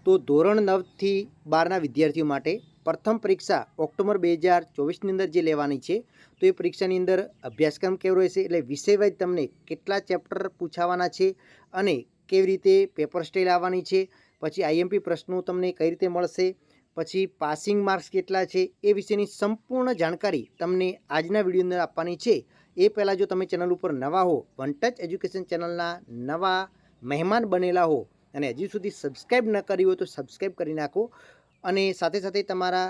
તો ધોરણ 9થી 12ના વિદ્યાર્થીઓ માટે પ્રથમ પરીક્ષા ઓક્ટોબર 2024ની અંદર જે લેવાની છે, તો એ પરીક્ષાની અંદર અભ્યાસક્રમ કેવો રહેશે, એટલે વિષયવાઇઝ તમને કેટલા ચેપ્ટર પૂછાવાના છે અને કેવી રીતે પેપર સ્ટાઇલ આવવાની છે, પછી આઈએમપી પ્રશ્નો તમને કઈ રીતે મળશે, પછી પાસિંગ માર્ક્સ કેટલા છે, એ વિશેની સંપૂર્ણ જાણકારી તમને આજના વિડીયોની અંદર આપવાની છે. એ પહેલાં જો તમે ચેનલ ઉપર નવા હો, વન ટચ એજ્યુકેશન ચેનલના નવા મહેમાન બનેલા હો અને હજી સુધી સબસ્ક્રાઈબ ન કરી હોય તો સબસ્ક્રાઈબ કરી નાખો અને સાથે સાથે તમારા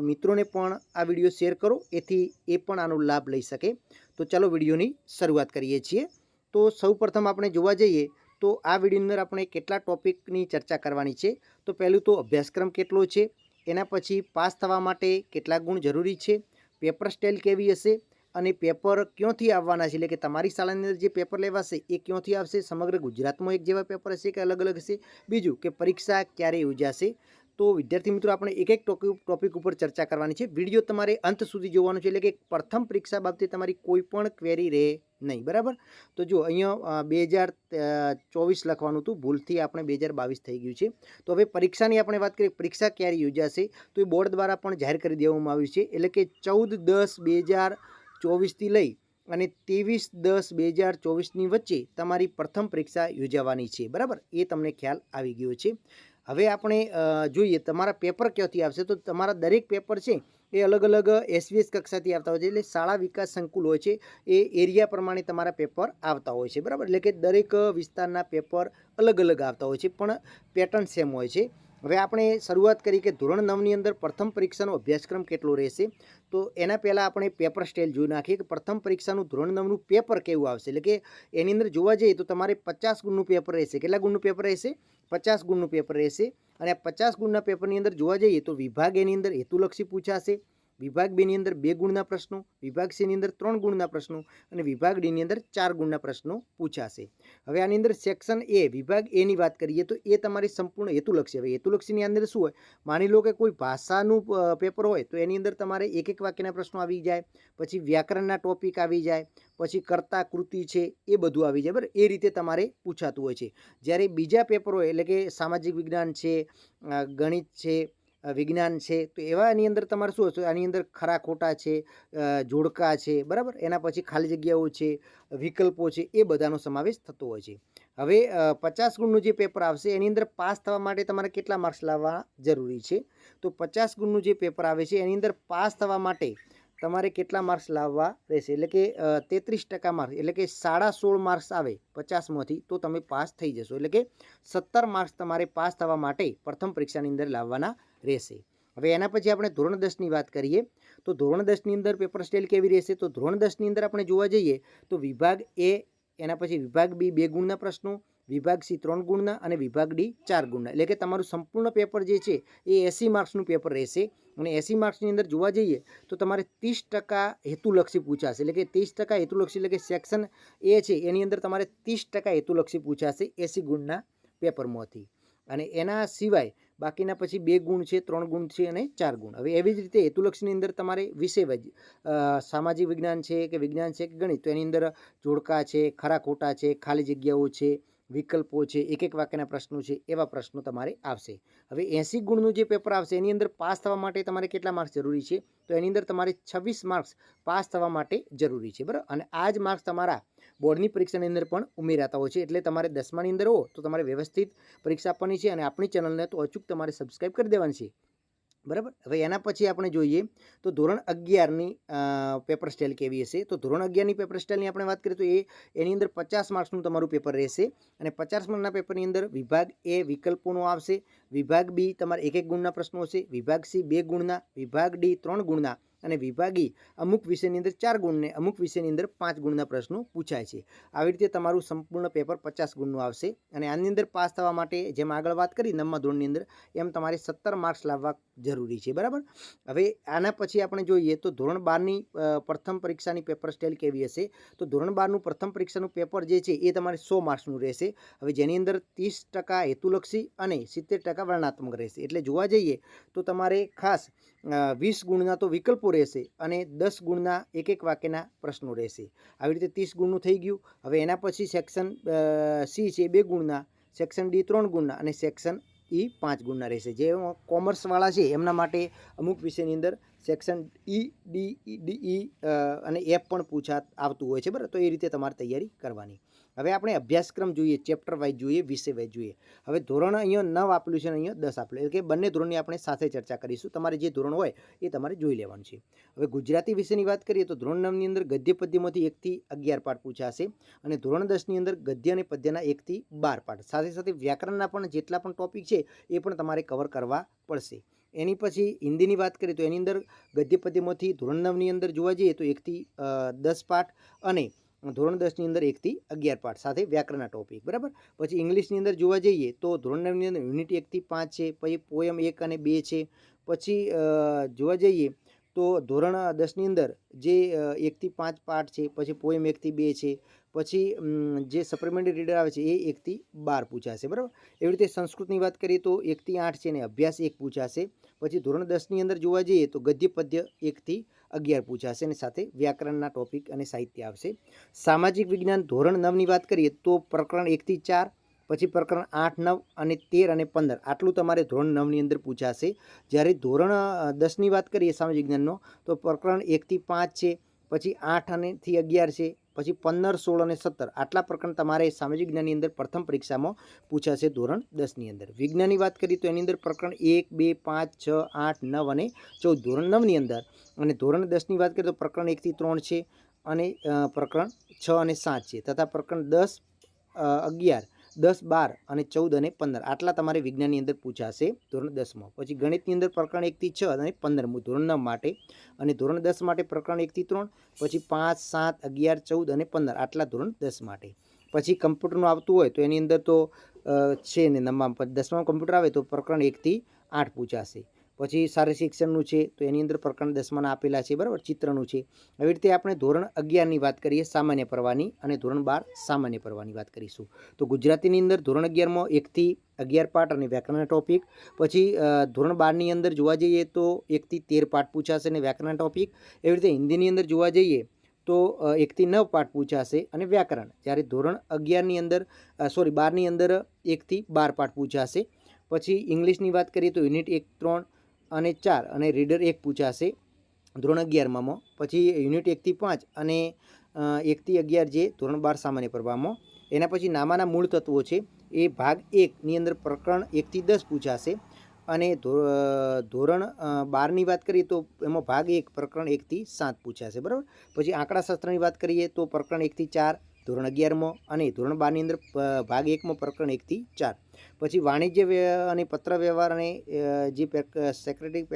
મિત્રોને પણ આ વિડીયો શેર કરો, એથી એ પણ આનો લાભ લઈ શકે. તો ચાલો વિડીયોની શરૂઆત કરીએ છીએ. તો સૌપ્રથમ આપણે જોવા જઈએ તો આ વિડીયોની અંદર આપણે કેટલા ટોપિકની ચર્ચા કરવાની છે. તો પહેલું તો અભ્યાસક્રમ કેટલો છે, એના પછી પાસ થવા માટે કેટલા ગુણ જરૂરી છે, પેપર સ્ટાઇલ કેવી હશે અને પેપર ક્યાંથી આવવાના છે, એટલે કે તમારી શાળાની અંદર જે પેપર લેવાશે એ ક્યાંથી આવશે, સમગ્ર ગુજરાતમાં એક જેવા પેપર હશે કે અલગ અલગ હશે, બીજું કે પરીક્ષા ક્યારે યોજાશે. તો વિદ્યાર્થી મિત્રો આપણે એક એક ટોપિક ઉપર ચર્ચા કરવાની છે. વિડીયો તમારે અંત સુધી જોવાનો છે, એટલે કે પ્રથમ પરીક્ષા બાબતે તમારી કોઈ પણ ક્વેરી રહે નહીં, બરાબર. તો જો અહીંયા 2024 લખવાનું હતું, ભૂલથી આપણે 2022 થઈ ગયું છે. તો હવે પરીક્ષાની આપણે વાત કરીએ, પરીક્ષા ક્યારે યોજાશે, તો એ બોર્ડ દ્વારા પણ જાહેર કરી દેવામાં આવ્યું છે, એટલે કે 14-10-2024થી લઈ અને 23-10-2024ની વચ્ચે તમારી પ્રથમ પરીક્ષા યોજાવાની છે, બરાબર. એ તમને ખ્યાલ આવી ગયો છે. હવે આપણે જોઈએ તમારા પેપર ક્યાંથી આવશે. તો તમારા દરેક પેપર છે એ અલગ અલગ એસવીએસ કક્ષાથી આવતા હોય છે, એટલે શાળા વિકાસ સંકુલ હોય છે એ એરિયા પ્રમાણે તમારા પેપર આવતા હોય છે, બરાબર. એટલે કે દરેક વિસ્તારના પેપર અલગ અલગ આવતા હોય છે, પણ પેટર્ન સેમ હોય છે. હવે આપણે શરૂઆત કરી કે ધોરણ 9ની અંદર પ્રથમ પરીક્ષાનો અભ્યાસક્રમ કેટલો રહેશે. તો એના પહેલાં આપણે પેપર સ્ટાઇલ જોઈ નાખીએ કે પ્રથમ પરીક્ષાનું ધોરણ 9નું પેપર કેવું આવશે. એટલે કે એની અંદર જોવા જઈએ તો તમારે 50 ગુણનું પેપર રહેશે. કેટલા ગુણનું પેપર રહેશે? 50 ગુણનું પેપર રહેશે. અને 50 ગુણના પેપરની અંદર જોવા જઈએ તો વિભાગ એની અંદર હેતુલક્ષી પૂછાશે, વિભાગ બેની અંદર 2 ગુણના પ્રશ્નો, વિભાગ સીની અંદર 3 ગુણના પ્રશ્નો અને વિભાગ ડીની અંદર 4 ગુણના પ્રશ્નો પૂછાશે. હવે આની અંદર સેક્શન એ, વિભાગ એની વાત કરીએ તો એ તમારી સંપૂર્ણ હેતુલક્ષી. હવે હેતુલક્ષીની અંદર શું હોય, માની લો કે કોઈ ભાષાનું પેપર હોય તો એની અંદર તમારે એક એક વાક્યના પ્રશ્નો આવી જાય, પછી વ્યાકરણના ટોપિક આવી જાય, પછી કર્તા કૃતિ છે એ બધું આવી જાય, બરાબર. એ રીતે તમારે પૂછાતું હોય છે. જ્યારે બીજા પેપર હોય એટલે કે સામાજિક વિજ્ઞાન છે, ગણિત છે, વિજ્ઞાન છે, તો એવાની અંદર તમારે શું હશે, આની અંદર ખરા ખોટા છે, જોડકા છે, બરાબર. એના પછી ખાલી જગ્યાઓ છે, વિકલ્પો છે, એ બધાનો સમાવેશ થતો હોય છે. હવે 50 ગુણનું જે પેપર આવશે એની અંદર પાસ થવા માટે તમારે કેટલા માર્ક્સ લાવવા જરૂરી છે. તો 50 ગુણનું જે પેપર આવે છે એની અંદર પાસ થવા માટે તમારે કેટલા માર્ક્સ લાવવા રહેશે, એટલે કે 33% માર્ક્સ, એટલે કે 16.5 માર્ક્સ આવે 50માંથી તો તમે પાસ થઈ જશો. એટલે કે 17 માર્ક્સ તમારે પાસ થવા માટે પ્રથમ પરીક્ષાની અંદર લાવવાના રહેશે. હવે એના પછી આપણે ધોરણ 10ની વાત કરીએ તો ધોરણ 10ની અંદર પેપર સ્ટાઇલ કેવી રહેશે. તો ધોરણ 10ની અંદર આપણે જોવા જઈએ તો વિભાગ એ, એના પછી વિભાગ બી 2 ગુણના પ્રશ્નો, વિભાગ સી 3 ગુણના અને વિભાગ ડી 4 ગુણના. એટલે કે તમારું સંપૂર્ણ પેપર જે છે એ 80 માર્ક્સનું પેપર રહેશે. અને 80 માર્ક્સની અંદર જોવા જઈએ તો તમારે 30% હેતુલક્ષી પૂછાશે. એટલે કે 30% હેતુલક્ષી, એટલે કે સેક્શન એ છે એની અંદર તમારે 30% હેતુલક્ષી પૂછાશે 80 ગુણના પેપરમાંથી. અને એના સિવાય બાકીના પછી 2 ગુણ છે, 3 ગુણ છે અને 4 ગુણ. હવે એવી જ રીતે હેતુલક્ષીની અંદર તમારે વિષયવાઇઝ સામાજિક વિજ્ઞાન છે કે વિજ્ઞાન છે કે ગણિત, તો એની અંદર જોડકા છે, ખરા ખોટા છે, ખાલી જગ્યાઓ છે, વિકલ્પો છે, એક એક વાક્યના પ્રશ્નો છે, એવા પ્રશ્નો તમારે આવશે. હવે 80 ગુણનું જે પેપર આવશે એની અંદર પાસ થવા માટે તમારે કેટલા માર્ક્સ જરૂરી છે. તો એની અંદર તમારે 26 માર્ક્સ પાસ થવા માટે જરૂરી છે, બરાબર. અને આ જ માર્ક્સ તમારા બોર્ડની પરીક્ષાની અંદર પણ ઉમેરાતા હોય છે. એટલે તમારે 10માની અંદર હો તો તમારે વ્યવસ્થિત પરીક્ષા આપવાની છે અને આપણી ચેનલને તો અચૂક તમારે સબસ્ક્રાઈબ કરી દેવાની છે, બરાબર. હવે એના પછી આપણે જોઈએ તો ધોરણ 11ની પેપર સ્ટાઇલ કેવી હશે. તો ધોરણ 11ની પેપર સ્ટાઇલની આપણે વાત કરીએ તો એની અંદર 50 માર્ક્સનું તમારું પેપર રહેશે. અને 50 માર્ક્સના પેપરની અંદર વિભાગ એ વિકલ્પોનો આવશે, વિભાગ બી તમારે 1 ગુણના પ્રશ્નો હશે, વિભાગ સી 2 ગુણના, વિભાગ ડી 3 ગુણના અને વિભાગી અમુક વિષયની અંદર 4 ગુણને અમુક વિષયની અંદર 5 ગુણના પ્રશ્નો પૂછાય છે. આવી રીતે તમારું સંપૂર્ણ પેપર 50 ગુણનું આવશે. અને આની અંદર પાસ થવા માટે જેમ આગળ વાત કરી 9મા ધોરણની અંદર એમ તમારે 17 માર્ક્સ લાવવા જરૂરી છે, બરાબર. હવે આના પછી આપણે જોઈએ તો ધોરણ 12ની પ્રથમ પરીક્ષાની પેપર સ્ટાઇલ કેવી હશે. તો ધોરણ 12નું પ્રથમ પરીક્ષાનું પેપર જે છે એ તમારે 100 માર્ક્સનું રહેશે. હવે જેની અંદર 30% હેતુલક્ષી અને 70% વર્ણનાત્મક રહેશે. એટલે જોવા જઈએ તો તમારે ખાસ 20 ગુણના તો વિકલ્પો રહેશે અને 10 ગુણના એક એક વાક્યના પ્રશ્નો રહેશે. આવી રીતે 30 ગુણનું થઈ ગયું. હવે એના પછી સેક્શન સી છે 2 ગુણના, સેક્શન ડી 3 ગુણના અને સેક્શન એ 5 ગુણના રહેશે. જે કોમર્સવાળા છે એમના માટે અમુક વિષયની અંદર સેક્શન ઈ, ડી, અને એફ પણ આવતું હોય છે, બરાબર. તો એ રીતે તમારે તૈયારી કરવાની. હવે આપણે અભ્યાસક્રમ જોઈએ, ચેપ્ટર વાઇઝ જોઈએ, વિષય વાઇઝ જોઈએ. હવે ધોરણ અહીંયા 9 આપેલું છે અને અહીંયા 10 આપેલું, એટલે કે બંને ધોરણની આપણે સાથે ચર્ચા કરીશું. તમારે જે ધોરણ હોય એ તમારે જોઈ લેવાનું છે. હવે ગુજરાતી વિષયની વાત કરીએ તો ધોરણ 9ની અંદર ગદ્ય પદ્યમાંથી 1 થી 11 પાઠ પૂછાશે અને ધોરણ 10ની અંદર ગદ્ય અને પદ્યના 1 થી 12 પાઠ. સાથે સાથે વ્યાકરણના પણ જેટલા પણ ટોપિક છે એ પણ તમારે કવર કરવા પડશે. એની પછી હિન્દીની વાત કરીએ તો એની અંદર ગદ્ય પદ્યમાંથી ધોરણ 9ની અંદર જોવા જઈએ તો 1 થી 10 પાઠ અને ધોરણ 10ની અંદર 1 થી 11 પાઠ સાથે વ્યાકરણના ટોપિક, બરાબર. પછી ઇંગ્લિશની અંદર જોવા જઈએ તો ધોરણ 9ની અંદર યુનિટ 1 થી 5 છે, પછી પોયમ 1 અને 2 છે. પછી જોવા જઈએ તો ધોરણ 10ની અંદર જે 1 થી 5 પાઠ છે, પછી પોયમ 1 થી 2 છે, પછી જે સપ્લિમેન્ટરી રીડર આવે છે એ 1 થી 12 પૂછાશે, બરાબર. એવી રીતે સંસ્કૃતની વાત કરીએ તો 1 થી 8 છે અને અભ્યાસ 1 પૂછાશે. પછી ધોરણ 10ની અંદર જોવા જઈએ તો ગદ્ય પદ્ય 1 થી 11 પૂછાશે અને સાથે વ્યાકરણના ટોપિક અને સાહિત્ય આવશે. સામાજિક વિજ્ઞાન ધોરણ 9ની વાત કરીએ તો પ્રકરણ 1 થી 4, પછી પ્રકરણ 8, 9 અને 13 અને 15 આટલું તમારે ધોરણ 9ની અંદર પૂછાશે. જ્યારે ધોરણ 10ની વાત કરીએ સામાજિક વિજ્ઞાનનો તો પ્રકરણ 1 થી 5 છે, પછી 8 અને થી 11 છે, પછી 15, 16 અને 17 આટલા પ્રકરણ તમારે સામાજિક વિજ્ઞાનની અંદર પ્રથમ પરીક્ષામાં પૂછાશે ધોરણ 10ની અંદર. વિજ્ઞાનની વાત કરીએ તો એની અંદર પ્રકરણ 1, 2, 5, 6, 8, 9 અને 14 ધોરણ 9ની અંદર. અને ધોરણ 10ની વાત કરીએ તો પ્રકરણ 1 થી 3 છે અને પ્રકરણ 6 અને 7 છે, તથા પ્રકરણ 10, 11, 10, 12 અને 14 અને 15 આટલા તમારે વિજ્ઞાનની અંદર પૂછાશે ધોરણ 10માં. પછી ગણિતની અંદર પ્રકરણ 1 થી 6 અને 15 ધોરણ 9 માટે અને ધોરણ 10 માટે પ્રકરણ 1 થી 3, પછી 5, 7, 11, 14 અને 15 આટલા ધોરણ 10 માટે. પછી કમ્પ્યુટરનું આવતું હોય તો એની અંદર તો છે ને 10માં કમ્પ્યુટર આવે તો પ્રકરણ 1 થી 8 પૂછાશે. પછી શારીરિક શિક્ષણનું છે તો એની અંદર પ્રકરણ 10માં આપેલા છે, બરાબર. ચિત્રનું છે. આવી રીતે આપણે ધોરણ 11ની વાત કરીએ સામાન્ય પ્રવાહની અને ધોરણ 12 સામાન્ય પ્રવાહની વાત કરીશું. તો ગુજરાતીની અંદર ધોરણ 11માં 1 થી 11 પાઠ અને વ્યાકરણના ટોપિક. પછી ધોરણ 12ની અંદર જોવા જઈએ તો 1 થી 13 પાઠ પૂછાશે અને વ્યાકરણના ટોપિક. એવી રીતે હિન્દીની અંદર જોવા જઈએ તો 1 થી 9 પાઠ પૂછાશે અને વ્યાકરણ. જ્યારે ધોરણ 11ની અંદર 12ની અંદર 1 થી 12 પાઠ પૂછાશે. પછી ઇંગ્લિશની વાત કરીએ તો યુનિટ 1, 3 અને 4 અને રીડર 1 પૂછાશે ધોરણ 11માં. પછી યુનિટ 1 થી 5 અને 1 થી 11 જે ધોરણ 12 સામાન્ય પ્રવાહમાં. એના પછી નામાના મૂળ તત્વો છે એ ભાગ 1ની અંદર પ્રકરણ 1 થી 10 પૂછાશે અને ધોરણ 12ની વાત કરીએ તો એમાં ભાગ 1 પ્રકરણ 1 થી 7 પૂછાશે, બરાબર. પછી આંકડાશાસ્ત્રની વાત કરીએ તો પ્રકરણ 1 થી 4 ધોરણ 11માં અને ધોરણ 12ની અંદર ભાગ 1માં પ્રકરણ 1 થી 4. પછી વાણિજ્ય અને પત્ર વ્યવહાર અને જે સેક્રેટરી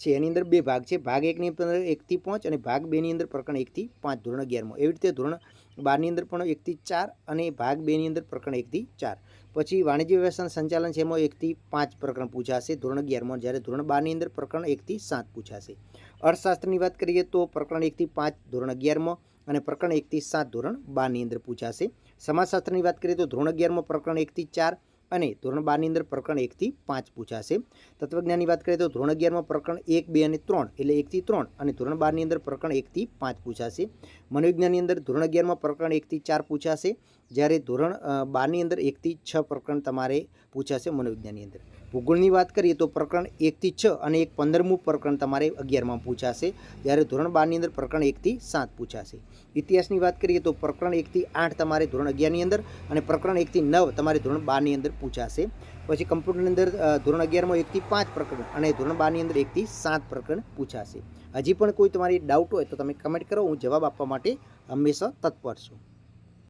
છે એની અંદર 2 ભાગ છે. ભાગ 1ની અંદર 1 થી 5 અને ભાગ 2ની અંદર પ્રકરણ 1 થી 5 ધોરણ 11માં. એવી રીતે ધોરણ 12ની અંદર પણ 1 થી 4 અને ભાગ 2ની અંદર પ્રકરણ 1 થી 4. પછી વાણિજ્ય વ્યવસાય સંચાલન છે એમાં 1 થી 5 પ્રકરણ પૂછાશે ધોરણ 11માં, જ્યારે ધોરણ 12ની અંદર પ્રકરણ 1 થી 7 પૂછાશે. અર્થશાસ્ત્રની વાત કરીએ તો પ્રકરણ 1 થી 5 ધોરણ 11માં અને પ્રકરણ 1 થી 7 ધોરણ 12ની અંદર પૂછાશે. સમાજશાસ્ત્રની વાત કરીએ તો ધોરણ 11માં પ્રકરણ 1 થી 4 અને ધોરણ 12ની અંદર પ્રકરણ 1 થી 5 પૂછાશે. તત્વજ્ઞાનની વાત કરીએ તો ધોરણ 11માં પ્રકરણ 1, 2 અને 3 એટલે 1 થી 3 અને ધોરણ 12ની અંદર પ્રકરણ 1 થી 5 પૂછાશે. મનોવિજ્ઞાનની અંદર ધોરણ 11માં પ્રકરણ 1 થી 4 પૂછાશે, જ્યારે ધોરણ 12ની અંદર 1 થી 6 પ્રકરણ તમારે પૂછાશે મનોવિજ્ઞાનની અંદર. ભૂગોળની વાત કરીએ તો પ્રકરણ 1 થી 6 અને 15મું પ્રકરણ તમારે 11માં પૂછાશે, જ્યારે ધોરણ 12ની અંદર પ્રકરણ 1 થી 7 પૂછાશે. ઇતિહાસની વાત કરીએ તો પ્રકરણ 1 થી 8 તમારે ધોરણ 11ની અંદર અને પ્રકરણ 1 થી 9 તમારે ધોરણ 12ની અંદર પૂછાશે. પછી કમ્પ્યુટરની અંદર ધોરણ 11માં 1 થી 5 પ્રકરણ અને ધોરણ 12ની અંદર 1 થી 7 પ્રકરણ પૂછાશે. હજી પણ કોઈ તમારી ડાઉટ હોય તો તમે કમેન્ટ કરો, હું જવાબ આપવા માટે હંમેશા તત્પર છું.